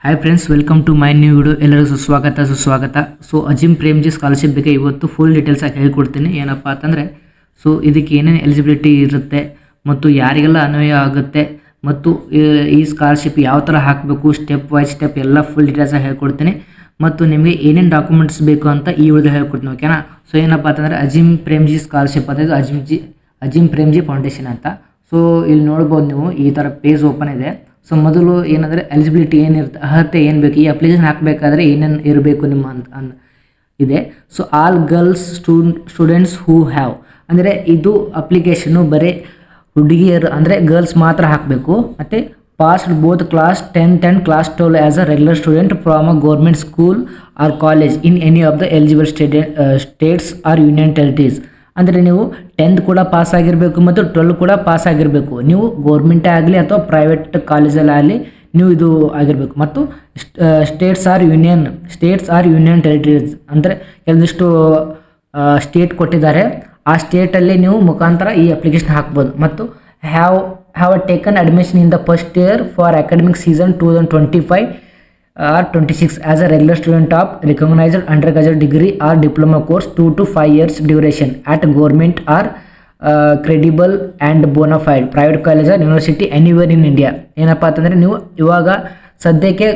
Hi friends, welcome to my new video. ಎಲ್ಲರಿಗೂ ಸುಸ್ವಾಗತ. So Azim Premji scholarship ಬಗ್ಗೆ ಇವತ್ತು ಫುಲ್ ಡೀಟೇಲ್ಸ್ ಆಗಿ ಹೇಳ್ಕೊಡ್ತೀನಿ. ಏನಪ್ಪ ಅಂತಂದರೆ, ಸೊ ಇದಕ್ಕೆ ಏನೇನು ಎಲಿಜಿಬಿಲಿಟಿ ಇರುತ್ತೆ ಮತ್ತು ಯಾರಿಗೆಲ್ಲ ಅನ್ವಯ ಆಗುತ್ತೆ ಮತ್ತು ಈ ಸ್ಕಾಲರ್ಶಿಪ್ ಯಾವ ಥರ ಹಾಕಬೇಕು, ಸ್ಟೆಪ್ ವೈಸ್ ಸ್ಟೆಪ್ ಎಲ್ಲ ಫುಲ್ ಡೀಟೇಲ್ಸ್ ಆಗಿ ಹೇಳ್ಕೊಡ್ತೀನಿ. ಮತ್ತು ನಿಮಗೆ ಏನೇನು ಡಾಕ್ಯುಮೆಂಟ್ಸ್ ಬೇಕು ಅಂತ ಈ ವಿಡಿಯೋ ಹೇಳ್ಕೊಡ್ತೀನಿ, ಓಕೆನಾ. ಸೊ ಏನಪ್ಪ ಅಂತಂದರೆ, ಅಜಿಮ್ ಪ್ರೇಮ್ಜಿ ಸ್ಕಾಲರ್ಶಿಪ್ ಅಂತ, ಅಜಿಮ್ ಪ್ರೇಮ್ಜಿ ಫೌಂಡೇಶನ್ ಅಂತ. ಸೊ ಇಲ್ಲಿ ನೋಡ್ಬೋದು ನೀವು, ಈ ಥರ ಪೇಜ್ ಓಪನ್ ಇದೆ. ಸೊ ಮೊದಲು ಏನಂದರೆ ಎಲಿಜಿಬಿಲಿಟಿ ಏನಿರುತ್ತೆ, ಅರ್ಹತೆ ಏನು ಬೇಕು, ಈ ಅಪ್ಲಿಕೇಶನ್ ಹಾಕಬೇಕಾದ್ರೆ ಏನೇನು ಇರಬೇಕು ನಿಮ್ಮ ಇದೆ. So all girls students who have, ಅಂದರೆ ಇದು ಅಪ್ಲಿಕೇಶನ್ನು ಬರೀ ಹುಡುಗಿಯರು ಅಂದರೆ ಗರ್ಲ್ಸ್ ಮಾತ್ರ ಹಾಕಬೇಕು. ಮತ್ತು passed both class 10th and class 12 as a regular student from a government school or college in any of the eligible states or union territories. ಅಂದರೆ ನೀವು 10th ಕೂಡ ಪಾಸ್ ಆಗಿರಬೇಕು ಮತ್ತು 12 ಕೂಡ ಪಾಸ್ ಆಗಿರಬೇಕು. ನೀವು ಗೌರ್ಮೆಂಟೇ ಆಗಲಿ ಅಥವಾ ಪ್ರೈವೇಟ್ ಕಾಲೇಜಲ್ಲಾಗಲಿ ನೀವು ಇದು ಆಗಿರಬೇಕು. ಮತ್ತು ಸ್ಟೇಟ್ಸ್ ಆರ್ ಯೂನಿಯನ್ ಟೆರಿಟರೀಸ್ ಅಂದರೆ ಕೆಲವಿಷ್ಟು ಸ್ಟೇಟ್ ಕೊಟ್ಟಿದ್ದಾರೆ, ಆ ಸ್ಟೇಟಲ್ಲಿ ನೀವು ಮುಖಾಂತರ ಈ ಅಪ್ಲಿಕೇಶನ್ ಹಾಕ್ಬೋದು. ಮತ್ತು have taken admission in the first year for academic season 2025 or 26 as a regular student of recognized undergraduate degree or diploma course 2 to 5 years duration at government or credible and bona fide private college or university anywhere in India. ಏನಪ್ಪ ಅಂತಂದರೆ, ನೀವು ಇವಾಗ ಸದ್ಯಕ್ಕೆ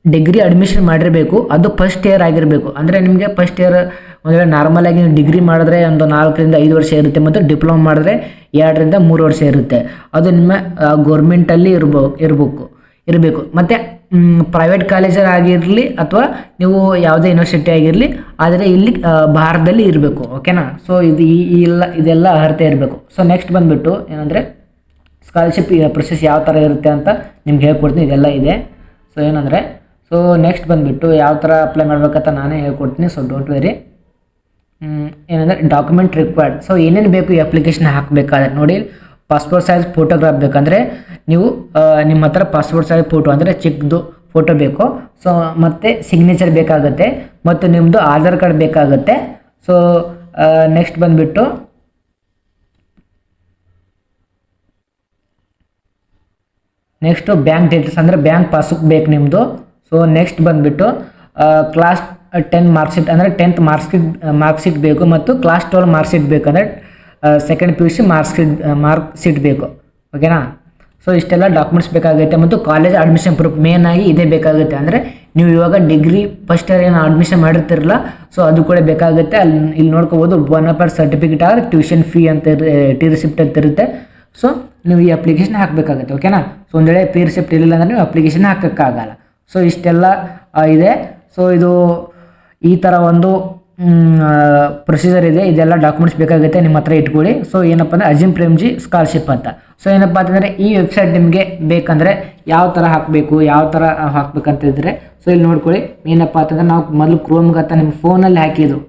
degree admission ಮಾಡಿರಬೇಕು, ಅದು first year ಆಗಿರಬೇಕು. ಅಂದರೆ ನಿಮಗೆ ಫಸ್ಟ್ ಇಯರ್ ಒಂದು ವೇಳೆ ನಾರ್ಮಲ್ ಆಗಿ ನೀವು ಡಿಗ್ರಿ ಮಾಡಿದ್ರೆ ಒಂದು 4 ರಿಂದ 5 ವರ್ಷ ಇರುತ್ತೆ, ಮತ್ತು ಡಿಪ್ಲೊಮಾ ಮಾಡಿದ್ರೆ 2 ರಿಂದ 3 ವರ್ಷ ಇರುತ್ತೆ. ಅದು ನಿಮ್ಮ ಗೌರ್ಮೆಂಟಲ್ಲಿ ಇರಬೇಕು. ಮತ್ತು ಪ್ರೈವೇಟ್ ಕಾಲೇಜಲ್ಲಿ ಆಗಿರಲಿ ಅಥವಾ ನೀವು ಯಾವುದೇ ಯೂನಿವರ್ಸಿಟಿ ಆಗಿರಲಿ, ಆದರೆ ಇಲ್ಲಿ ಭಾರತದಲ್ಲಿ ಇರಬೇಕು, ಓಕೆನಾ. ಸೊ ಇದೆಲ್ಲ ಅರ್ಹತೆ ಇರಬೇಕು. ಸೊ ನೆಕ್ಸ್ಟ್ ಬಂದುಬಿಟ್ಟು ಏನಂದರೆ, ಸ್ಕಾಲರ್ಶಿಪ್ ಪ್ರೊಸೆಸ್ ಯಾವ ಥರ ಇರುತ್ತೆ ಅಂತ ನಿಮ್ಗೆ ಹೇಳ್ಕೊಡ್ತೀನಿ, ಇದೆಲ್ಲ ಇದೆ. ಸೊ ಏನಂದರೆ, ಸೊ ನೆಕ್ಸ್ಟ್ ಬಂದುಬಿಟ್ಟು ಯಾವ ಥರ ಅಪ್ಲೈ ಮಾಡ್ಬೇಕಂತ ನಾನೇ ಹೇಳ್ಕೊಡ್ತೀನಿ, ಸೊ ಡೋಂಟ್ ವೆರಿ. ಏನಂದರೆ ಡಾಕ್ಯುಮೆಂಟ್ ರಿಕ್ವೈರ್ಡ್. ಸೊ ಏನೇನು ಬೇಕು ಈ ಅಪ್ಲಿಕೇಶನ್ ಹಾಕಬೇಕಾದ್ರೆ ನೋಡಿ, ಪಾಸ್ಪೋರ್ಟ್ ಸೈಜ್ ಫೋಟೋಗ್ರಾಫ್ ಬೇಕಂದರೆ ನೀವು ನಿಮ್ಮ ಹತ್ರ ಪಾಸ್ಪೋರ್ಟ್ ಸೈಜ್ ಫೋಟೋ ಅಂದರೆ ಚಿಕ್ಕದು ಫೋಟೋ ಬೇಕು. ಸೊ ಮತ್ತು ಸಿಗ್ನೇಚರ್ ಬೇಕಾಗುತ್ತೆ, ಮತ್ತು ನಿಮ್ಮದು ಆಧಾರ್ ಕಾರ್ಡ್ ಬೇಕಾಗುತ್ತೆ. ಸೊ ನೆಕ್ಸ್ಟ್ ಬಂದುಬಿಟ್ಟು ಬ್ಯಾಂಕ್ ಡೀಟೇಲ್ಸ್ ಅಂದರೆ ಬ್ಯಾಂಕ್ ಪಾಸ್ಬುಕ್ ಬೇಕು ನಿಮ್ಮದು. ಸೊ ನೆಕ್ಸ್ಟ್ ಬಂದುಬಿಟ್ಟು ಕ್ಲಾಸ್ 10 ಮಾರ್ಕ್ಶೀಟ್ ಅಂದರೆ 10th ಮಾರ್ಕ್ಶೀಟ್ ಬೇಕು, ಮತ್ತು ಕ್ಲಾಸ್ 12 ಮಾರ್ಕ್ಶೀಟ್ ಬೇಕಂದರೆ ಸೆಕೆಂಡ್ PUC ಮಾರ್ಕ್ಶೀಟ್ ಬೇಕು, ಓಕೆನಾ. ಸೊ ಇಷ್ಟೆಲ್ಲ ಡಾಕ್ಯುಮೆಂಟ್ಸ್ ಬೇಕಾಗುತ್ತೆ. ಮತ್ತು ಕಾಲೇಜ್ ಅಡ್ಮಿಷನ್ ಪ್ರೂಫ್ ಮೇನ್ ಆಗಿ ಇದೇ ಬೇಕಾಗುತ್ತೆ. ಅಂದರೆ ನೀವು ಇವಾಗ ಡಿಗ್ರಿ ಫಸ್ಟ್ ಇಯರ್ ಏನು ಅಡ್ಮಿಷನ್ ಮಾಡಿರ್ತಿರಲ್ಲ, ಸೊ ಅದು ಕೂಡ ಬೇಕಾಗುತ್ತೆ. ಇಲ್ಲಿ ನೋಡ್ಕೋಬೋದು, bonafide certificate or tuition fee ಅಂತ ಟಿ ರಿಸಿಪ್ಟ್ ಅಂತ ಇರುತ್ತೆ. ಸೊ ನೀವು ಈ ಅಪ್ಲಿಕೇಶನ್ ಹಾಕಬೇಕಾಗುತ್ತೆ, ಓಕೆನಾ. ಸೊ ಒಂದು ವೇಳೆ ಟಿ ರಿಸಿಪ್ಟ್ ಇರಲಿಲ್ಲ ಅಂದರೆ ನೀವು ಅಪ್ಲಿಕೇಶನ್ ಹಾಕೋಕ್ಕಾಗಲ್ಲ. ಸೊ ಇಷ್ಟೆಲ್ಲ ಇದೆ. ಸೊ ಇದು ಈ ಥರ ಒಂದು ಪ್ರೊಸೀಜರ್ ಇದೆ. ಇದೆಲ್ಲ ಡಾಕ್ಯುಮೆಂಟ್ಸ್ ಬೇಕಾಗುತ್ತೆ, ನಿಮ್ಮ ಹತ್ರ ಇಟ್ಕೊಳ್ಳಿ. ಸೊ ಏನಪ್ಪ ಅಂದರೆ ಅಜಿಮ್ ಪ್ರೇಮ್ಜಿ ಸ್ಕಾಲರ್ಶಿಪ್ ಅಂತ. ಸೊ ಏನಪ್ಪ ಅಂತಂದರೆ, ಈ ವೆಬ್ಸೈಟ್ ನಿಮಗೆ ಬೇಕಂದರೆ ಯಾವ ಥರ ಹಾಕಬೇಕಂತಿದ್ರೆ, ಸೊ ಇಲ್ಲಿ ನೋಡ್ಕೊಳ್ಳಿ. ಏನಪ್ಪ ಅಂತಂದರೆ, ನಾವು ಮೊದಲು ಕ್ರೋಮ್ಗೆ ಅಂತ ನಿಮ್ಮ ಫೋನಲ್ಲಿ ಹಾಕಿದ್ದು,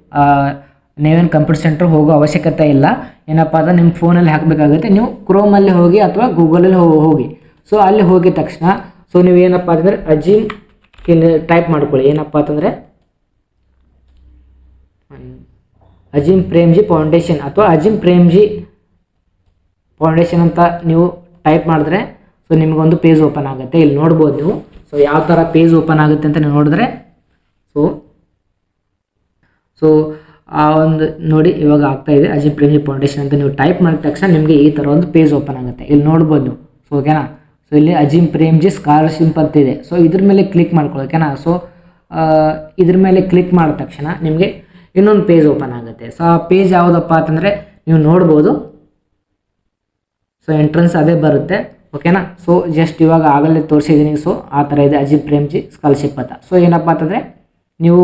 ನೀವೇನು ಕಂಪ್ಯೂಟರ್ ಸೆಂಟ್ರ್ ಹೋಗೋ ಅವಶ್ಯಕತೆ ಇಲ್ಲ. ಏನಪ್ಪ ಅಂದರೆ ನಿಮ್ಮ ಫೋನಲ್ಲಿ ಹಾಕಬೇಕಾಗುತ್ತೆ. ನೀವು ಕ್ರೋಮಲ್ಲಿ ಹೋಗಿ ಅಥವಾ ಗೂಗಲಲ್ಲಿ ಹೋಗಿ. ಸೊ ಅಲ್ಲಿ ಹೋಗಿದ ತಕ್ಷಣ ಸೊ ನೀವು ಏನಪ್ಪ ಅಂತಂದರೆ ಅಜಿಮ್ ಟೈಪ್ ಮಾಡ್ಕೊಳ್ಳಿ. ಏನಪ್ಪ ಅಂತಂದರೆ ಅಜಿಮ್ ಪ್ರೇಮ್ಜಿ ಫೌಂಡೇಶನ್ ಅಥವಾ ಅಜಿಮ್ ಪ್ರೇಮ್ಜಿ ಫೌಂಡೇಶನ್ ಅಂತ ನೀವು ಟೈಪ್ ಮಾಡಿದ್ರೆ ಸೊ ನಿಮಗೊಂದು ಪೇಜ್ ಓಪನ್ ಆಗುತ್ತೆ. ಇಲ್ಲಿ ನೋಡ್ಬೋದು ನೀವು. ಸೊ ಯಾವ ಥರ ಪೇಜ್ ಓಪನ್ ಆಗುತ್ತೆ ಅಂತ ನೀವು ನೋಡಿದ್ರೆ, ಸೊ ಆ ಒಂದು ನೋಡಿ ಇವಾಗ ಆಗ್ತಾಯಿದೆ, ಅಜಿಮ್ ಪ್ರೇಮ್ಜಿ ಫೌಂಡೇಶನ್ ಅಂತ ನೀವು ಟೈಪ್ ಮಾಡಿದ ತಕ್ಷಣ ನಿಮಗೆ ಈ ಥರ ಒಂದು ಪೇಜ್ ಓಪನ್ ಆಗುತ್ತೆ. ಇಲ್ಲಿ ನೋಡ್ಬೋದು ನೀವು. ಸೊ ಓಕೆನಾ. ಸೊ ಇಲ್ಲಿ ಅಜಿಮ್ ಪ್ರೇಮ್ಜಿ ಸ್ಕಾಲರ್ಶಿಪ್ ಅಂತಿದೆ. ಸೊ ಇದ್ರ ಮೇಲೆ ಕ್ಲಿಕ್ ಮಾಡ್ಕೊಳ್ಳಿ, ಓಕೆನಾ. ಸೊ ಇದ್ರ ಮೇಲೆ ಕ್ಲಿಕ್ ಮಾಡಿದ ತಕ್ಷಣ ನಿಮಗೆ ಇನ್ನೊಂದು ಪೇಜ್ ಓಪನ್ ಆಗುತ್ತೆ. ಸೊ ಆ ಪೇಜ್ ಯಾವುದಪ್ಪ ಅಂತಂದರೆ ನೀವು ನೋಡ್ಬೋದು. ಸೊ ಎಂಟ್ರೆನ್ಸ್ ಅದೇ ಬರುತ್ತೆ, ಓಕೆನಾ. ಸೊ ಜಸ್ಟ್ ಇವಾಗ ಆಗಲೇ ತೋರಿಸಿದ್ದೀನಿ. ಸೊ ಆ ಥರ ಇದೆ ಅಜಿಮ್ ಪ್ರೇಮ್ಜಿ ಸ್ಕಾಲರ್ಶಿಪ್ ಅಂತ. ಸೊ ಏನಪ್ಪ ಅಂತಂದರೆ, ನೀವು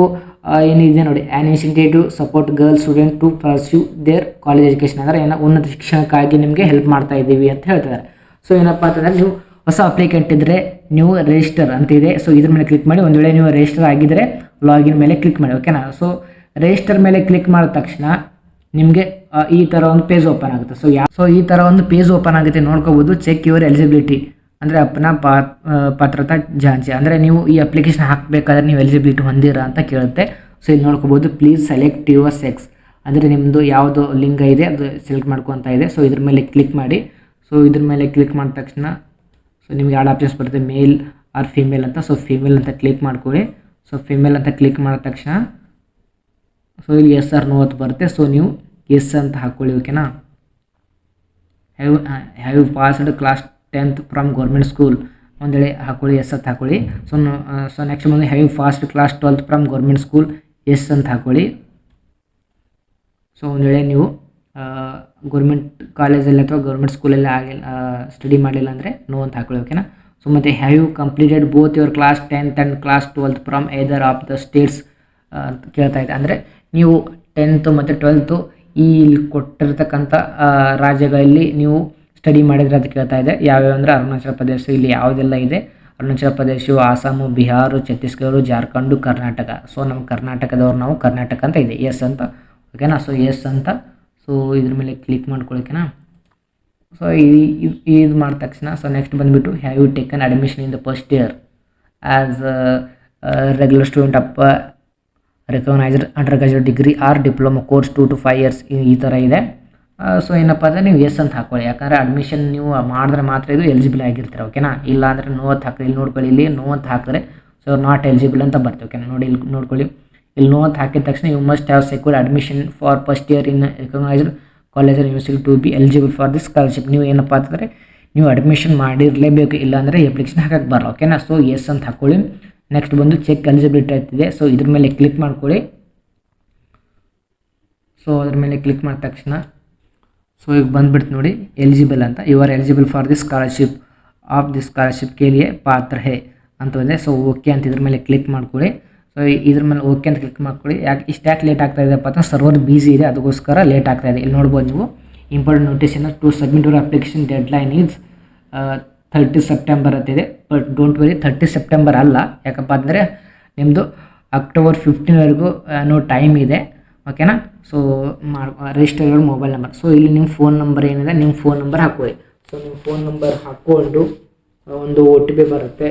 ಏನಿದೆ ನೋಡಿ, an initiative support girls student to pursue their college education, ಅಂದರೆ ಉನ್ನತ ಶಿಕ್ಷಣಕ್ಕಾಗಿ ನಿಮಗೆ ಹೆಲ್ಪ್ ಮಾಡ್ತಾ ಇದ್ದೀವಿ ಅಂತ ಹೇಳ್ತಿದ್ದಾರೆ. ಸೊ ಏನಪ್ಪ ಅಂತಂದರೆ, ನೀವು ಹೊಸ ಅಪ್ಲಿಕೆಂಟ್ ಇದ್ದರೆ ನೀವು ರಿಜಿಸ್ಟರ್ ಅಂತ ಇದೆ. ಸೊ ಇದ್ರ ಮೇಲೆ ಕ್ಲಿಕ್ ಮಾಡಿ. ಒಂದು ವೇಳೆ ನೀವು ರಿಜಿಸ್ಟರ್ ಆಗಿದ್ದರೆ ಲಾಗಿನ್ ಮೇಲೆ ಕ್ಲಿಕ್ ಮಾಡಿ, ಓಕೆನಾ. ಸೊ ರಿಜಿಸ್ಟರ್ ಮೇಲೆ ಕ್ಲಿಕ್ ಮಾಡಿದ ತಕ್ಷಣ ನಿಮಗೆ ಈ ಥರ ಒಂದು ಪೇಜ್ ಓಪನ್ ಆಗುತ್ತೆ. ಸೊ ಈ ಥರ ಒಂದು ಪೇಜ್ ಓಪನ್ ಆಗುತ್ತೆ, ನೋಡ್ಕೋಬೋದು. ಚೆಕ್ ಯುವರ್ ಎಲಿಜಿಬಿಲಿಟಿ ಅಂದರೆ ಅಪ್ನ ಪಾತ್ರತಾ ಜಾಂಚೆ, ಅಂದರೆ ನೀವು ಈ ಅಪ್ಲಿಕೇಶನ್ ಹಾಕಬೇಕಾದ್ರೆ ನೀವು ಎಲಿಜಿಬಿಲಿಟಿ ಹೊಂದಿರಾ ಅಂತ ಕೇಳುತ್ತೆ. ಸೊ ಇಲ್ಲಿ ನೋಡ್ಕೋಬೋದು, ಪ್ಲೀಸ್ ಸೆಲೆಕ್ಟ್ ಯುವರ್ ಸೆಕ್ಸ್, ಅಂದರೆ ನಿಮ್ಮದು ಯಾವುದು ಲಿಂಗ ಇದೆ ಅದು ಸೆಲೆಕ್ಟ್ ಮಾಡ್ಕೊತಾ ಇದೆ. ಸೊ ಇದ್ರ ಮೇಲೆ ಕ್ಲಿಕ್ ಮಾಡಿ. ಸೊ ಇದ್ರ ಮೇಲೆ ಕ್ಲಿಕ್ ಮಾಡಿದ ತಕ್ಷಣ ಸೊ ನಿಮಗೆ 2 ಆಪ್ಷನ್ಸ್ ಬರುತ್ತೆ, ಮೇಲ್ ಆರ್ ಫೀಮೇಲ್ ಅಂತ. ಸೊ ಫೀಮೇಲ್ ಅಂತ ಕ್ಲಿಕ್ ಮಾಡ್ಕೊಳ್ಳಿ. ಸೊ ಫೀಮೇಲ್ ಅಂತ ಕ್ಲಿಕ್ ಮಾಡಿದ ತಕ್ಷಣ ಸೊ ಇಲ್ಲಿ ಎಸ್ ಆರ್ ನೋ ಅಂತ ಬರುತ್ತೆ. ಸೊ ನೀವು ಎಸ್ ಅಂತ ಹಾಕ್ಕೊಳ್ಳಿ. ಓಕೆನಾ. Have you passed class 10th from government school ಒಂದು ವೇಳೆ ಹಾಕ್ಕೊಳ್ಳಿ, ಎಸ್ ಅಂತ ಹಾಕ್ಕೊಳ್ಳಿ. ಸೊ ನೆಕ್ಸ್ಟ್ ಬಂದು have you passed class 12th from government school, yes ಅಂತ ಹಾಕ್ಕೊಳ್ಳಿ. ಸೊ ಒಂದು ವೇಳೆ ನೀವು ಗೌರ್ಮೆಂಟ್ ಕಾಲೇಜಲ್ಲಿ ಅಥವಾ ಗೌರ್ಮೆಂಟ್ ಸ್ಕೂಲಲ್ಲಿ ಆಗಿಲ್ಲ ಸ್ಟಡಿ ಮಾಡಲಿಲ್ಲ ಅಂದರೆ ನೋ ಅಂತ ಹಾಕ್ಕೊಳ್ಳಿ. ಓಕೆನಾ. ಸೊ ಮತ್ತು have you completed both your class 10th and class 12th from either of the states ಅಂತ ಕೇಳ್ತಾ ಇದೆ. ಅಂದರೆ ನೀವು 10th ಮತ್ತು 12th ಈ ಇಲ್ಲಿ ಕೊಟ್ಟಿರ್ತಕ್ಕಂಥ ರಾಜ್ಯಗಳಲ್ಲಿ ನೀವು ಸ್ಟಡಿ ಮಾಡಿದರೆ ಅಂತ ಕೇಳ್ತಾ ಇದೆ. ಯಾವ್ಯಾವ ಅಂದರೆ ಅರುಣಾಚಲ ಪ್ರದೇಶ, ಇಲ್ಲಿ ಯಾವುದೆಲ್ಲ ಇದೆ, ಅರುಣಾಚಲ ಪ್ರದೇಶ, ಆಸಾಮು, ಬಿಹಾರ, ಛತ್ತೀಸ್ಗಢ, ಜಾರ್ಖಂಡು, ಕರ್ನಾಟಕ. ಸೊ ನಮ್ಮ ಕರ್ನಾಟಕದವ್ರು ನಾವು ಕರ್ನಾಟಕ ಅಂತ ಇದೆ, ಎಸ್ ಅಂತ. ಓಕೆನಾ. ಸೊ ಎಸ್ ಅಂತ. ಸೊ ಇದ್ರ ಮೇಲೆ ಕ್ಲಿಕ್ ಮಾಡ್ಕೊಳಕ್ಕೆನಾ. ಸೊ ಇದು ಮಾಡಿದ ತಕ್ಷಣ ಸೊ ನೆಕ್ಸ್ಟ್ ಬಂದುಬಿಟ್ಟು have you taken admission in the first year as regular student of recognised undergraduate degree or diploma course 2 to 5 years ಈ ಥರ ಇದೆ. ಸೊ ಏನಪ್ಪ ಅಂದರೆ ನೀವು ಎಸ್ ಅಂತ ಹಾಕ್ಕೊಳ್ಳಿ. ಯಾಕಂದರೆ ಅಡ್ಮಿಷನ್ ನೀವು ಮಾಡಿದ್ರೆ ಮಾತ್ರ ಇದು ಎಲಿಜಿಬಲ್ ಆಗಿರ್ತಾರೆ. ಓಕೆನಾ. ಇಲ್ಲ ಅಂದರೆ ನೋ ಅಂತ ಹಾಕ್ರಿ. ಇಲ್ಲಿ ನೋಡ್ಕೊಳ್ಳಿ, ಇಲ್ಲಿ ನೋ ಅಂತ ಹಾಕಿದ್ರೆ ಸೊ ನಾಟ್ ಎಲಿಜಿಬಲ್ ಅಂತ ಬರ್ತದೆ. ಓಕೆನಾ. ನೋಡಿ ಇಲ್ಲಿ ನೋಡ್ಕೊಳ್ಳಿ, ಇಲ್ಲಿ ನೋ ಅಂತ ಹಾಕಿದ ತಕ್ಷಣ you must have secured admission for first year in recognised college or university to be eligible for this scholarship. ನೀವು ಏನಪ್ಪ ಅಂತಂದರೆ ನೀವು ಅಡ್ಮಿಷನ್ ಮಾಡಿರಲೇಬೇಕು, ಇಲ್ಲಾಂದರೆ ಅಪ್ಲಿಕೇಶನ್ ಹಾಕಕ್ಕೆ ಬರಲ್ಲ. ಓಕೆನಾ. ಸೊ ಎಸ್ ಅಂತ ಹಾಕ್ಕೊಳ್ಳಿ. ನೆಕ್ಸ್ಟ್ ಬಂದು ಚೆಕ್ ಎಲಿಜಿಬಿಲಿಟಿ ಆಗ್ತಿದೆ. ಸೊ ಇದ್ರ ಮೇಲೆ ಕ್ಲಿಕ್ ಮಾಡ್ಕೊಳ್ಳಿ. ಸೊ ಅದ್ರ ಮೇಲೆ ಕ್ಲಿಕ್ ಮಾಡಿದ ತಕ್ಷಣ ಸೊ ಈಗ ಬಂದುಬಿಡ್ತು ನೋಡಿ ಎಲಿಜಿಬಲ್ ಅಂತ. You are eligible for this scholarship of this scholarship ಕೆ ಲಿಯೇ ಪಾತ್ರ ಹೇ ಅಂತ ಬಂದೆ. ಸೊ ಓಕೆ ಅಂತ ಇದ್ರ ಮೇಲೆ ಕ್ಲಿಕ್ ಮಾಡ್ಕೊಳ್ಳಿ. ಸೊ ಇದ್ರ ಮೇಲೆ ಓಕೆ ಅಂತ ಕ್ಲಿಕ್ ಮಾಡ್ಕೊಳ್ಳಿ. ಯಾಕೆ ಲೇಟ್ ಆಗ್ತಾ ಇದೆಯಪ್ಪ ಅಂತ ಸರ್ವರ್ ಬಿಸಿ ಇದೆ, ಅದಕ್ಕೋಸ್ಕರ ಲೇಟ್ ಆಗ್ತಾ ಇದೆ. ಇಲ್ಲಿ ನೋಡ್ಬೋದು ನೀವು ಇಂಪಾರ್ಟೆಂಟ್ ನೋಟಿಸನ್ನು to submit your application deadline is 30 September ಅಂತಿದೆ. ಬಟ್ ಡೋಂಟ್ ವರಿ, 30 ಸೆಪ್ಟೆಂಬರ್ ಅಲ್ಲ. ಯಾಕಪ್ಪ ಅಂದರೆ ನಿಮ್ಮದು October 15ವರೆಗೂ ಟೈಮ್ ಇದೆ. ಓಕೆನಾ. So register your mobile number. So ಇಲ್ಲಿ ನಿಮ್ಮ ಫೋನ್ ನಂಬರ್ ಏನಿದೆ, ನಿಮ್ಮ ಫೋನ್ ನಂಬರ್ ಹಾಕ್ಕೊಳ್ಳಿ. ಸೊ ನಿಮ್ಮ ಫೋನ್ ನಂಬರ್ ಹಾಕ್ಕೊಂಡು ಒಂದು OTP ಬರುತ್ತೆ.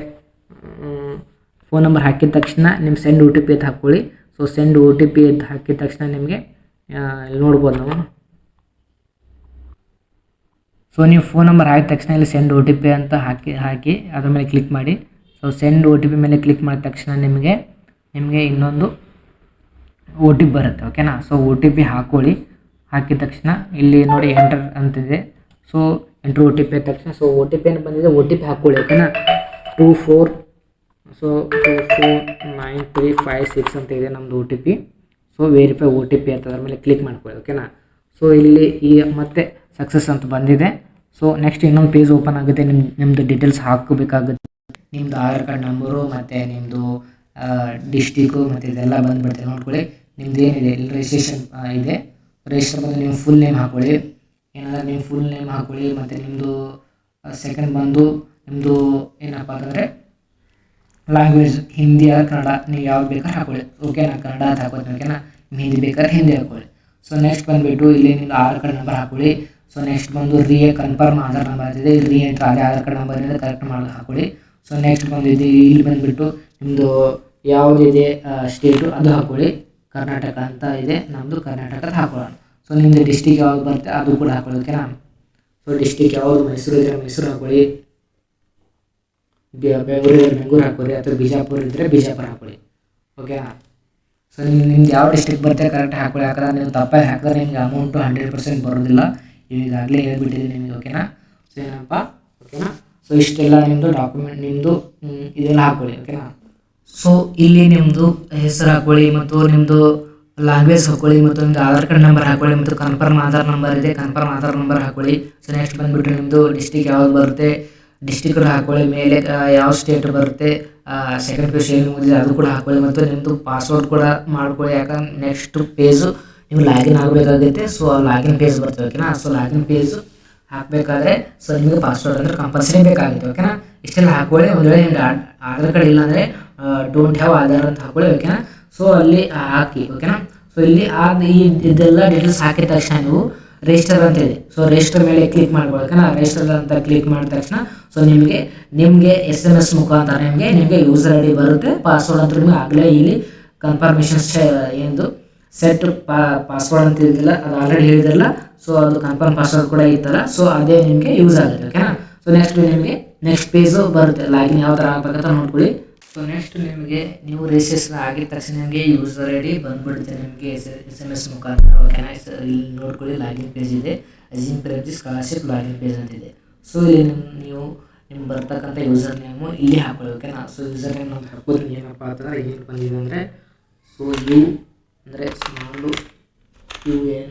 ಫೋನ್ ನಂಬರ್ ಹಾಕಿದ ತಕ್ಷಣ ನಿಮ್ಮ ಸೆಂಡ್ OTP ಅಂತ ಹಾಕ್ಕೊಳ್ಳಿ. ಸೊ ಸೆಂಡ್ OTP ಅಂತ ಹಾಕಿದ ತಕ್ಷಣ ನಿಮಗೆ ಇಲ್ಲಿ ನೋಡ್ಬೋದು ನಾವು. ಸೊ ನೀವು ಫೋನ್ ನಂಬರ್ ಹಾಕಿದ ತಕ್ಷಣ ಇಲ್ಲಿ ಸೆಂಡ್ OTP ಅಂತ ಹಾಕಿ ಅದ್ರ ಮೇಲೆ ಕ್ಲಿಕ್ ಮಾಡಿ. ಸೊ ಸೆಂಡ್ OTP ಮೇಲೆ ಕ್ಲಿಕ್ ಮಾಡಿದ ತಕ್ಷಣ ನಿಮಗೆ ಇನ್ನೊಂದು OTP ಬರುತ್ತೆ. ಓಕೆನಾ. ಸೊ OTP ಹಾಕ್ಕೊಳ್ಳಿ. ಹಾಕಿದ ತಕ್ಷಣ ಇಲ್ಲಿ ನೋಡಿ ಎಂಟರ್ ಅಂತಿದೆ. ಸೊ ಎಂಟ್ರ್ OTP ಆದ ತಕ್ಷಣ ಸೊ OTP ಏನು ಬಂದಿದೆ, OTP ಹಾಕ್ಕೊಳ್ಳಿ. ಓಕೆನಾ. 249356 ಅಂತ ಇದೆ ನಮ್ಮದು OTP. ಸೊ ವೆರಿಫೈ OTP ಅಂತ ಅದ್ರ ಮೇಲೆ ಕ್ಲಿಕ್ ಮಾಡ್ಕೊಳ್ಳಿ. ಓಕೆನಾ. ಸೊ ಇಲ್ಲಿ ಮತ್ತೆ ಸಕ್ಸಸ್ ಅಂತ ಬಂದಿದೆ. ಸೊ ನೆಕ್ಸ್ಟ್ ಇನ್ನೊಂದು ಪೇಜ್ ಓಪನ್ ಆಗುತ್ತೆ. ನಿಮ್ಮದು ಡೀಟೇಲ್ಸ್ ಹಾಕಬೇಕಾಗುತ್ತೆ. ನಿಮ್ಮದು ಆಧಾರ್ ಕಾರ್ಡ್ ನಂಬರು ಮತ್ತು ನಿಮ್ಮದು ಡಿಸ್ಟಿಕ್ಕು ಮತ್ತು ಇದೆಲ್ಲ ಬಂದುಬಿಡ್ತದೆ. ನೋಡ್ಕೊಳ್ಳಿ ನಿಮ್ದು ಏನಿದೆ ಇಲ್ಲಿ ರಿಜಿಸ್ಟ್ರೇಷನ್ ಇದೆ. ರಿಜಿಸ್ಟರ್ ಬಂದು ನೀವು ಫುಲ್ ನೇಮ್ ಹಾಕ್ಕೊಳ್ಳಿ. ಏನಾದರೂ ನೀವು ಫುಲ್ ನೇಮ್ ಹಾಕ್ಕೊಳ್ಳಿ. ಮತ್ತು ನಿಮ್ಮದು ಸೆಕೆಂಡ್ ಬಂದು ನಿಮ್ಮದು ಏನಪ್ಪ ಅಂತಂದರೆ ಲ್ಯಾಂಗ್ವೇಜ್ ಹಿಂದಿ ಆರ್ ಕನ್ನಡ, ನೀವು ಯಾವ್ದು ಬೇಕಾದ್ರೆ ಹಾಕ್ಕೊಳ್ಳಿ. ಓಕೆನಾ. ಕನ್ನಡ ಅಂತ ಹಾಕೋದು. ಓಕೆನಾ. ಹಿಂದಿ ಬೇಕಾದ್ರೆ ಹಿಂದಿ ಹಾಕ್ಕೊಳ್ಳಿ. ಸೊ ನೆಕ್ಸ್ಟ್ ಬಂದುಬಿಟ್ಟು ಇಲ್ಲಿ ನಿಮ್ಮದು ಆಧಾರ್ ಕಾರ್ಡ್ ನಂಬರ್ ಹಾಕ್ಕೊಳ್ಳಿ. ಸೊ ನೆಕ್ಸ್ಟ್ ಬಂದು ಕನ್ಫರ್ಮ್ ಆಧಾರ್ ನಂಬರ್ ಅಂತಿದೆ. ಇಲ್ಲಿ ಅಂತ ಆಧಾರ್ ಕಾರ್ಡ್ ನಂಬರ್ ಇದೆ ಕರೆಕ್ಟ್ ಮಾಡಿ ಹಾಕ್ಕೊಳ್ಳಿ. ಸೊ ನೆಕ್ಸ್ಟ್ ಬಂದಿದೆ ಇಲ್ಲಿ ಬಂದುಬಿಟ್ಟು ನಿಮ್ಮದು ಯಾವುದಿದೆ ಸ್ಟೇಟು ಅದು ಹಾಕ್ಕೊಳ್ಳಿ. ಕರ್ನಾಟಕ ಅಂತ ಇದೆ, ನಮ್ಮದು ಕರ್ನಾಟಕದ ಹಾಕೊಳ್ಳೋಣ. ಸೊ ನಿಮ್ಮದು ಡಿಸ್ಟಿಕ್ ಯಾವ್ದು ಬರುತ್ತೆ ಅದು ಕೂಡ ಹಾಕ್ಕೊಳ್ಳಿ. ಓಕೆನಾ. ಸೊ ಡಿಸ್ಟಿಕ್ ಯಾವುದು ಮೈಸೂರು ಇದ್ದರೆ ಮೈಸೂರು ಹಾಕ್ಕೊಳ್ಳಿ, ಬೆಂಗಳೂರು ಇದ್ದರೆ ಬೆಂಗಳೂರು ಹಾಕ್ಕೊಳ್ಳಿ, ಅಥವಾ ಬಿಜಾಪುರ ಇದ್ದರೆ ಬಿಜಾಪುರ ಹಾಕ್ಕೊಳ್ಳಿ. ಓಕೆನಾ. ಸೊ ನಿಮ್ದು ಯಾವ ಡಿಸ್ಟ್ರಿಕ್ಟ್ ಬರುತ್ತೆ ಕರೆಕ್ಟ್ ಹಾಕ್ಕೊಳ್ಳಿ. ಯಾಕಂದ್ರೆ ನೀವು ತಪ್ಪಾಗಿ ಹಾಕಿದ್ರೆ ನಿಮಗೆ ಅಮೌಂಟು 100% ಬರೋದಿಲ್ಲ. ಈಗಾಗಲೇ ಹೇಳ್ಬಿಟ್ಟಿದ್ದೀನಿ ನಿಮಗೆ. ಓಕೆನಾ. ಸೊ ಏನಪ್ಪ. ಓಕೆನಾ. ಸೊ ಇಷ್ಟೆಲ್ಲ ನಿಮ್ಮದು ಡಾಕ್ಯುಮೆಂಟ್ ನಿಮ್ಮದು ಇದೆಲ್ಲ ಹಾಕ್ಕೊಳ್ಳಿ. ಓಕೆನಾ. ಸೊ ಇಲ್ಲಿ ನಿಮ್ಮದು ಹೆಸರು ಹಾಕ್ಕೊಳ್ಳಿ, ಮತ್ತು ನಿಮ್ಮದು ಲ್ಯಾಂಗ್ವೇಜ್ ಹಾಕ್ಕೊಳ್ಳಿ, ಮತ್ತು ನಿಮ್ಮದು ಆಧಾರ್ ಕಾರ್ಡ್ ನಂಬರ್ ಹಾಕ್ಕೊಳ್ಳಿ, ಮತ್ತು ಕನ್ಫರ್ಮ್ ಆಧಾರ್ ನಂಬರ್ ಇದೆ ಕನ್ಫರ್ಮ್ ಆಧಾರ್ ನಂಬರ್ ಹಾಕ್ಕೊಳ್ಳಿ. ಸೊ ನೆಕ್ಸ್ಟ್ ಬಂದುಬಿಟ್ಟು ನಿಮ್ಮದು ಡಿಸ್ಟಿಕ್ ಯಾವ್ದು ಬರುತ್ತೆ ಡಿಸ್ಟಿಕ್ ಹಾಕ್ಕೊಳ್ಳಿ. ಮೇಲೆ ಯಾವ ಸ್ಟೇಟ್ ಬರುತ್ತೆ, ಸೆಕೆಂಡ್ ಪೇಜ್ ಏನು ಮುಗಿದಿದೆ ಅದು ಕೂಡ ಹಾಕ್ಕೊಳ್ಳಿ, ಮತ್ತು ನಿಮ್ಮದು ಪಾಸ್ವರ್ಡ್ ಕೂಡ ಮಾಡ್ಕೊಳ್ಳಿ. ಯಾಕಂದ್ರೆ ನೆಕ್ಸ್ಟ್ ಪೇಜು ನೀವು ಲಾಗಿನ್ ಆಗಬೇಕಾಗುತ್ತೆ. ಸೊ ಲಾಗಿನ್ ಪೇಜ್ ಬರ್ತದೆ. ಓಕೆನಾ. ಸೊ ಲಾಗಿನ್ ಪೇಜು ಹಾಕಬೇಕಾದ್ರೆ ಸೊ ನಿಮಗೆ ಪಾಸ್ವರ್ಡ್ ಅಂದರೆ ಕಂಪಲ್ಸರಿ ಬೇಕಾಗುತ್ತೆ. ಓಕೆನಾ. ಇಷ್ಟೆಲ್ಲ ಹಾಕ್ಕೊಳ್ಳಿ. ಒಂದು ವೇಳೆ ನಿಮ್ಗೆ ಆಧಾರ್ ಕಾರ್ಡ್ ಇಲ್ಲ ಅಂದರೆ ಡೋಂಟ್ ಹ್ಯಾವ್ ಆಧಾರ್ ಅಂತ ಹಾಕ್ಕೊಳ್ಳಿ. ಓಕೆನಾ. ಸೊ ಅಲ್ಲಿ ಹಾಕಿ. ಓಕೆನಾ. ಸೊ ಇಲ್ಲಿ ಇದೆಲ್ಲ ಡೀಟೇಲ್ಸ್ ಹಾಕಿದ ತಕ್ಷಣ ನೀವು ರಿಜಿಸ್ಟರ್ ಅಂತ ಇದೆ. ಸೊ ರಿಜಿಸ್ಟರ್ ಮೇಲೆ ಕ್ಲಿಕ್ ಮಾಡ್ಕೊಳ್ಳಿ. ಓಕೆನಾ. ರಿಜಿಸ್ಟರ್ ಅಂತ ಕ್ಲಿಕ್ ಮಾಡಿದ ತಕ್ಷಣ ಸೊ ನಿಮಗೆ SMS ಮುಖಾಂತರ ನಿಮಗೆ ಯೂಸರ್ ID ಬರುತ್ತೆ. ಪಾಸ್ವರ್ಡ್ ಅಂತ ನಿಮಗೆ ಆಗಲೇ ಇಲ್ಲಿ ಕನ್ಫರ್ಮೇಷನ್ ಎಂದು ಸೆಟ್ ಪಾಸ್ವರ್ಡ್ ಅಂತ ಇದ್ದಿಲ್ಲ, ಅದು ಆಲ್ರೆಡಿ ಹೇಳಿದಿರಲ್ಲ. ಸೊ ಅದು ಕನ್ಫರ್ಮ್ ಪಾಸ್ವರ್ಡ್ ಕೂಡ ಇತ್ತಲ್ಲ. ಸೊ ಅದೇ ನಿಮಗೆ ಯೂಸ್ ಆಗುತ್ತೆ. ಓಕೆನಾ. ಸೊ ನೆಕ್ಸ್ಟ್ ನಿಮಗೆ ನೆಕ್ಸ್ಟ್ ಪೇಜು ಬರುತ್ತೆ, ಲಾಗಿನ್ ಯಾವ ಥರ ಆಗ್ಬೇಕಂತ ನೋಡ್ಕೊಳ್ಳಿ. ಸೊ ನೆಕ್ಸ್ಟ್ ನಿಮಗೆ ನೀವು ರಿಜಿಸ್ಟ್ರೇಷನ್ ಆಗಿದ ತಕ್ಷಣ ನಿಮಗೆ ಯೂಸರ್ ಐ ಡಿ ಬಂದ್ಬಿಡುತ್ತೆ ನಿಮಗೆ SMS ಮುಖಾಂತರ. ಓಕೆನಾ, ಇಲ್ಲಿ ನೋಡ್ಕೊಳ್ಳಿ ಲಾಗಿನ್ ಪೇಜ್ ಇದೆ, Azim Premji scholarship login page ಅಂತಿದೆ. ಸೊ ಇಲ್ಲಿ ನೀವು ನಿಮ್ಗೆ ಬರ್ತಕ್ಕಂಥ ಯೂಸರ್ ನೇಮು ಇಲ್ಲಿ ಹಾಕೊಳ್ಳಿ. ಓಕೆನಾ, ಸೊ ಯೂಸರ್ ನೇಮ್ ಅಂತ ಹಾಕೋದ್ರೆ ಏನಪ್ಪ ಅಂತಂದ್ರೆ ಏನು ಬಂದಿದೆ ಅಂದರೆ, ಸೊ ಯು ಅಂದರೆ ಸ್ಮಾಲು UN.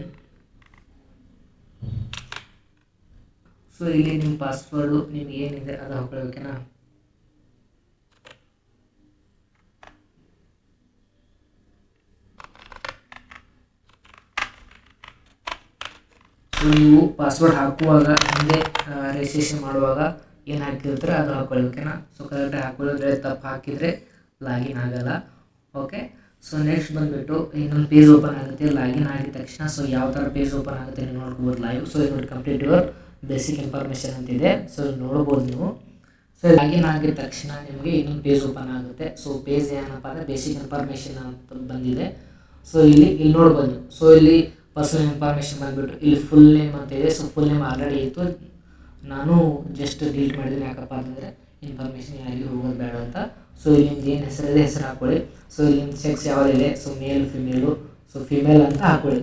ಸೊ ಇಲ್ಲಿ ನಿಮ್ಮ ಪಾಸ್ವರ್ಡು ನಿಮ್ಗೆ ಏನಿದೆ ಅದು ಹಾಕೊಳ್ಳಿ. ಓಕೆನಾ, ಸೊ ನೀವು ಪಾಸ್ವರ್ಡ್ ಹಾಕುವಾಗ ಹಿಂದೆ ರಿಜಿಸ್ಟ್ರೇಷನ್ ಮಾಡುವಾಗ ಏನು ಹಾಕಿರ್ತಾರೆ ಅದು ಹಾಕೊಳ್ಳಿ. ಓಕೆನಾ, ಸೊ ಕರೆಕ್ಟಾಗಿ ಹಾಕೊಳ್ಳೋದ್ರೆ ತಪ್ಪು ಹಾಕಿದರೆ ಲಾಗಿನ್ ಆಗಲ್ಲ. ಓಕೆ, ಸೊ ನೆಕ್ಸ್ಟ್ ಬಂದುಬಿಟ್ಟು ಇನ್ನೊಂದು ಪೇಜ್ ಓಪನ್ ಆಗುತ್ತೆ ಲಾಗಿನ್ ಆಗಿದ ತಕ್ಷಣ. ಸೊ ಯಾವ ಥರ ಪೇಜ್ ಓಪನ್ ಆಗುತ್ತೆ ನೀವು ನೋಡ್ಕೋಬೋದು ಲೈವ್. ಸೊ ಇದು ಕಂಪ್ಲೀಟ್ ಯುವರ್ ಬೇಸಿಕ್ ಇನ್ಫಾರ್ಮೇಷನ್ ಅಂತಿದೆ. ಸೊ ನೋಡ್ಬೋದು ನೀವು. ಸೊ ಲಾಗಿನ್ ಆಗಿದ ತಕ್ಷಣ ನಿಮಗೆ ಇನ್ನೊಂದು ಪೇಜ್ ಓಪನ್ ಆಗುತ್ತೆ. ಸೊ ಪೇಜ್ ಏನಪ್ಪ ಅಂದರೆ ಬೇಸಿಕ್ ಇನ್ಫಾರ್ಮೇಷನ್ ಅಂತ ಬಂದಿದೆ. ಸೊ ಇಲ್ಲಿ ನೋಡ್ಬೋದು. ಸೊ ಇಲ್ಲಿ ಪರ್ಸನಲ್ ಇನ್ಫಾರ್ಮೇಷನ್ ಬಂದುಬಿಟ್ಟು ಇಲ್ಲಿ ಫುಲ್ ನೇಮ್ ಅಂತ ಇದೆ. ಸೊ ಫುಲ್ ನೇಮ್ ಆಲ್ರೆಡಿ ಇತ್ತು, ನಾನು ಜಸ್ಟ್ ಡಿಲೀಟ್ ಮಾಡಿದ್ದೀನಿ. ಯಾಕಪ್ಪ ಅಂತಂದರೆ ಇನ್ಫಾರ್ಮೇಷನ್ ಯಾರಿಗೂ ಹೋಗೋದು ಬೇಡ ಅಂತ. ಸೊ ಇಲ್ಲಿ ನಿಮ್ದು ಏನು ಹೆಸರಿದೆ ಹೆಸರು ಹಾಕ್ಕೊಳ್ಳಿ. ಸೊ ಇಲ್ಲಿ ನಿಮ್ಮ ಸೆಕ್ಸ್ ಯಾವುದಿದೆ, ಸೊ ಮೇಲ್ ಫಿಮೇಲು, ಸೊ ಫಿಮೇಲ್ ಅಂತ ಹಾಕ್ಕೊಳ್ಳಿ.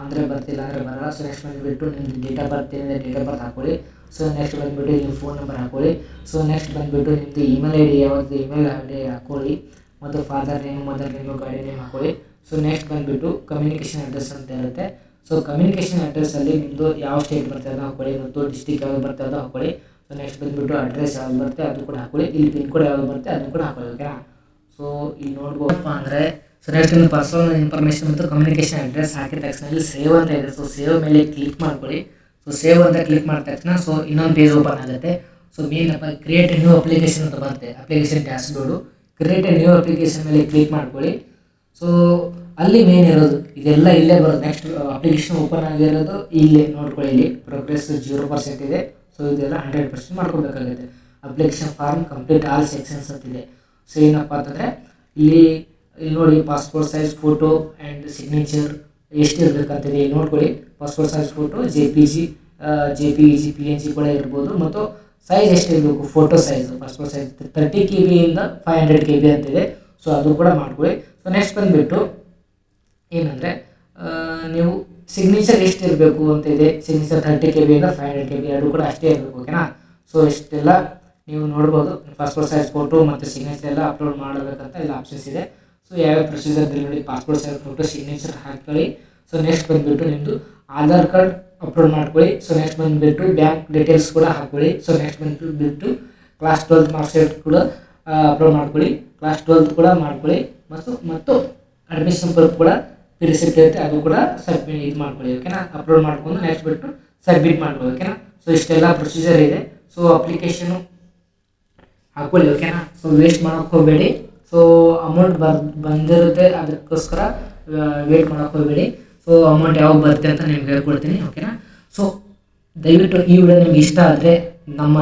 ಅಂದರೆ ಬರ್ತಿಲ್ಲ ಅಂದರೆ ಬರಲ್ಲ. ಸೊ ನೆಕ್ಸ್ಟ್ ಬಂದುಬಿಟ್ಟು ನಿಮ್ಮದು ಡೇಟ್ ಆಫ್ ಬರ್ತ್ ಏನಿದೆ ಡೇಟ್ ಆಫ್ ಬರ್ತ್ ಹಾಕ್ಕೊಳ್ಳಿ. ಸೊ ನೆಕ್ಸ್ಟ್ ಬಂದುಬಿಟ್ಟು ನಿಮ್ಮ ಫೋನ್ ನಂಬರ್ ಹಾಕ್ಕೊಳ್ಳಿ. ಸೊ ನೆಕ್ಸ್ಟ್ ಬಂದುಬಿಟ್ಟು ನಿಮ್ಮದು ಇಮೇಲ್ ಐ ಡಿ ಯಾವುದು ಇಮೇಲ್ ಐ ಡಿ ಹಾಕ್ಕೊಳ್ಳಿ. ಮತ್ತು ಫಾದರ್ ನೇಮು ಮದರ್ ನೇಮು ಗಾಡಿ ನೇಮ್ ಹಾಕ್ಕೊಳ್ಳಿ. ಸೊ ನೆಕ್ಸ್ಟ್ ಬಂದುಬಿಟ್ಟು ಕಮ್ಯುನಿಕೇಷನ್ ಅಡ್ರೆಸ್ ಅಂತ ಇರುತ್ತೆ. ಸೊ ಕಮ್ಯುನಿಕೇಷನ್ ಅಡ್ರೆಸ್ಸಲ್ಲಿ ನಿಮ್ಮದು ಯಾವ ಸ್ಟೇಟ್ ಬರ್ತದೆ ಅದು ಹಾಕ್ಕೊಳ್ಳಿ, ಮತ್ತು ಡಿಸ್ಟಿಕ್ ಯಾವ್ದು ಬರ್ತದೆ ಅದು ಹಾಕ್ಕೊಳ್ಳಿ. ಸೊ ನೆಕ್ಸ್ಟ್ ಬಂದುಬಿಟ್ಟು ಅಡ್ರೆಸ್ ಯಾವ್ದು ಬರುತ್ತೆ ಅದು ಕೂಡ ಹಾಕ್ಕೊಳ್ಳಿ. ಇಲ್ಲಿ ಪಿನ್ ಕೋಡ್ ಯಾವ್ದು ಬರುತ್ತೆ ಅದನ್ನು ಕೂಡ ಹಾಕ್ಕೊಳ್ಳಿ. ಓಕೆನಾ, ಸೊ ಇಲ್ಲಿ ನೋಡ್ಬೋದಪ್ಪ ಅಂದರೆ, ಸೊ ನೆಕ್ಸ್ಟ್ ನಿಮ್ಮ ಪರ್ಸನಲ್ ಇನ್ಫಾರ್ಮೇಷನ್ ಮತ್ತು ಕಮ್ಯುನಿಕೇಷನ್ ಅಡ್ರೆಸ್ ಹಾಕಿದ ತಕ್ಷಣ ಇಲ್ಲಿ ಸೇವ್ ಅಂತ ಇದೆ. ಸೊ ಸೇವ್ ಮೇಲೆ ಕ್ಲಿಕ್ ಮಾಡ್ಕೊಳ್ಳಿ. ಸೊ ಸೇವ್ ಅಂತ ಕ್ಲಿಕ್ ಮಾಡಿದ ತಕ್ಷಣ ಸೊ ಇನ್ನೊಂದು ಪೇಜ್ ಓಪನ್ ಆಗುತ್ತೆ. ಸೊ ಮೇನಪ್ಪ ಕ್ರಿಯೇಟ್ ಎ ನ್ಯೂ ಅಪ್ಲಿಕೇಶನ್ ಅಂತ ಬರುತ್ತೆ, application dashboard. Create a new application ಮೇಲೆ ಕ್ಲಿಕ್ ಮಾಡ್ಕೊಳ್ಳಿ. ಸೊ ಅಲ್ಲಿ ಮೇನ್ ಇರೋದು ಇದೆಲ್ಲ ಇಲ್ಲೇ ಬರೋದು. ನೆಕ್ಸ್ಟ್ ಅಪ್ಲಿಕೇಶನ್ ಓಪನ್ ಆಗಿರೋದು ಇಲ್ಲೇ ನೋಡ್ಕೊಳ್ಳಿ. ಇಲ್ಲಿ ಪ್ರೋಗ್ರೆಸ್ 0% ಇದೆ. ಸೊ ಇದೆಲ್ಲ 100% ಮಾಡ್ಕೊಬೇಕಾಗುತ್ತೆ. Application form complete all sections ಅಂತಿದೆ. ಸೊ ಏನಪ್ಪ ಅಂತಂದರೆ ಇಲ್ಲಿ ನೋಡಿ passport size photo and signature ಎಷ್ಟು ಇರಬೇಕಂತಿದೆ ಇಲ್ಲಿ ನೋಡ್ಕೊಳ್ಳಿ. Passport size photo JPG JPEG PNG ಕೂಡ ಇರ್ಬೋದು. ಮತ್ತು ಸೈಜ್ ಎಷ್ಟು ಇರಬೇಕು, photo size passport size 30 KB ಇಂದ 500 KB ಅಂತಿದೆ. ಸೊ ಅದು ಕೂಡ ಮಾಡ್ಕೊಳ್ಳಿ. ಸೊ ನೆಕ್ಸ್ಟ್ ಬಂದುಬಿಟ್ಟು ಏನಂದರೆ ನೀವು ಸಿಗ್ನೇಚರ್ ಎಷ್ಟು ಇರಬೇಕು ಅಂತ ಇದೆ. ಸಿಗ್ನೇಚರ್ 30 KB ಇಂದ 500 KB ಎರಡು ಕೂಡ ಅಷ್ಟೇ ಇರಬೇಕು. ಓಕೆನಾ, ಸೊ ಇಷ್ಟೆಲ್ಲ ನೀವು ನೋಡ್ಬೋದು. ಪಾಸ್ಪೋರ್ಟ್ ಸೈಜ್ ಫೋಟೋ ಮತ್ತು ಸಿಗ್ನೇಚರ್ ಎಲ್ಲ ಅಪ್ಲೋಡ್ ಮಾಡಬೇಕಂತ ಎಲ್ಲ ಆಪ್ಷನ್ಸ್ ಇದೆ. ಸೊ ಯಾವ್ಯಾವ ಪ್ರೊಸೀಜರ್ ನೋಡಿ, ಪಾಸ್ಪೋರ್ಟ್ ಸೈಜ್ ಫೋಟೋ ಸಿಗ್ನೇಚರ್ ಹಾಕ್ಕೊಳ್ಳಿ. ಸೊ ನೆಕ್ಸ್ಟ್ ಬಂದುಬಿಟ್ಟು ನಿಮ್ಮದು ಆಧಾರ್ ಕಾರ್ಡ್ ಅಪ್ಲೋಡ್ ಮಾಡ್ಕೊಳ್ಳಿ. ಸೊ ನೆಕ್ಸ್ಟ್ ಬಂದುಬಿಟ್ಟು ಬ್ಯಾಂಕ್ ಡೀಟೇಲ್ಸ್ ಕೂಡ ಹಾಕ್ಕೊಳ್ಳಿ. ಸೊ ನೆಕ್ಸ್ಟ್ ಬಂದುಬಿಟ್ಟು ಕ್ಲಾಸ್ 12 ಮಾರ್ಕ್ಸ್ ಶೀಟ್ ಕೂಡ ಅಪ್ಲೋಡ್ ಮಾಡ್ಕೊಳ್ಳಿ. ಕ್ಲಾಸ್ 12 ಕೂಡ ಮಾಡ್ಕೊಳ್ಳಿ. ಮತ್ತು ಅಡ್ಮಿಷನ್ ಪ್ರೂಫ್ ಕೂಡ ರಿಸಿಪ್ಟ್ ಇರುತ್ತೆ ಅದು ಕೂಡ ಸಬ್ಮಿಟ್ ಮಾಡ್ಕೊಳ್ಳಿ. ಓಕೆನಾ, ಅಪ್ಲೋಡ್ ಮಾಡ್ಕೊಂಡು ನೆಕ್ಸ್ಟ್ ಬಿಟ್ಟು ಸಬ್ಮಿಟ್ ಮಾಡ್ಕೊಳ್ಳಿ. ಓಕೆನಾ, ಸೊ ಇಷ್ಟೆಲ್ಲ ಪ್ರೊಸೀಜರ್ ಇದೆ. ಸೊ ಅಪ್ಲಿಕೇಶನು ಹಾಕ್ಕೊಳ್ಳಿ. ಓಕೆನಾ, ಸೊ ವೇಸ್ಟ್ ಮಾಡೋಕ್ಕೆ ಹೋಗಬೇಡಿ. ಸೊ ಅಮೌಂಟ್ ಬಂದಿರುತ್ತೆ, ಅದಕ್ಕೋಸ್ಕರ ವೇಟ್ ಮಾಡೋಕ್ಕೆ ಹೋಗಬೇಡಿ. ಸೊ ಅಮೌಂಟ್ ಯಾವಾಗ ಬರುತ್ತೆ ಅಂತ ನಿಮ್ಗೆ ಹೇಳ್ಕೊಡ್ತೀನಿ. ಓಕೆನಾ, ಸೊ ದಯವಿಟ್ಟು ಈ ವಿಡಿಯೋ ನಿಮ್ಗೆ ಇಷ್ಟ ಆದರೆ ನಮ್ಮ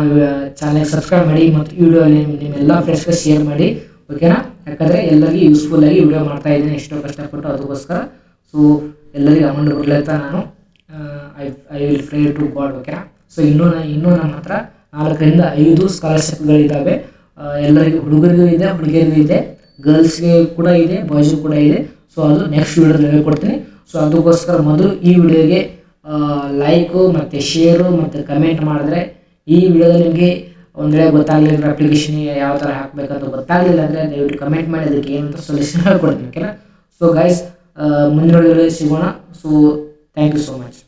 ಚಾನಲ್ಗೆ ಸಬ್ಸ್ಕ್ರೈಬ್ ಮಾಡಿ ಮತ್ತು ಈ ವಿಡಿಯೋ ನಿಮ್ಮೆಲ್ಲ ಫ್ರೆಂಡ್ಸ್ಗೆ ಶೇರ್ ಮಾಡಿ. ಓಕೆನಾ, ಯಾಕಂದರೆ ಎಲ್ಲರಿಗೂ ಯೂಸ್ಫುಲ್ಲಾಗಿ ವಿಡಿಯೋ ಮಾಡ್ತಾ ಇದ್ದೀನಿ ಎಷ್ಟೋ ಕಷ್ಟಪಟ್ಟು, ಅದಕ್ಕೋಸ್ಕರ. ಸೊ ಎಲ್ಲರಿಗೂ ಅಮೌಂಟ್ ಬರಲಿ ಅಂತ ನಾನು I will pray to God. ಓಕೆನಾ, ಸೊ ಇನ್ನೂ ನಮ್ಮ ಹತ್ರ 4 ರಿಂದ 5 ಸ್ಕಾಲರ್ಶಿಪ್ಗಳಿದ್ದಾವೆ. ಎಲ್ಲರಿಗೂ ಹುಡುಗರಿಗೂ ಇದೆ, ಹುಡುಗಿಯರಿಗೂ ಇದೆ, ಗರ್ಲ್ಸ್ಗೆ ಕೂಡ ಇದೆ, ಬಾಯ್ಸ್ಗೂ ಕೂಡ ಇದೆ. ಸೊ ಅದು ನೆಕ್ಸ್ಟ್ ವಿಡಿಯೋದಲ್ಲಿ ಹೇಳ್ಕೊಡ್ತೀನಿ. ಸೊ ಅದಕ್ಕೋಸ್ಕರ ಮೊದಲು ಈ ವಿಡಿಯೋಗೆ ಲೈಕು ಮತ್ತು ಶೇರು ಮತ್ತು ಕಮೆಂಟ್ ಮಾಡಿದ್ರೆ, ಈ ವಿಡಿಯೋದಲ್ಲಿ ನಿಮಗೆ ಒಂದು ವೇಳೆ ಗೊತ್ತಾಗಲಿಲ್ಲ ಅಪ್ಲಿಕೇಶನ್ ಯಾವ ಥರ ಹಾಕಬೇಕಂತ ಗೊತ್ತಾಗಲಿಲ್ಲ ಅಂದರೆ ದಯವಿಟ್ಟು ಕಮೆಂಟ್ ಮಾಡಿ ಅದಕ್ಕೆ ಏನಂತ ಸೊಲ್ಯೂಷನ್ ಹೇಳ್ಕೊಡ್ತೀನಿ. ಓಕೆನಾ, ಸೊ ಗೈಸ್ ಮುಂದಿನ ವಿಡಿಯೋದಲ್ಲಿ ಸಿಗೋಣ. So thank you so much.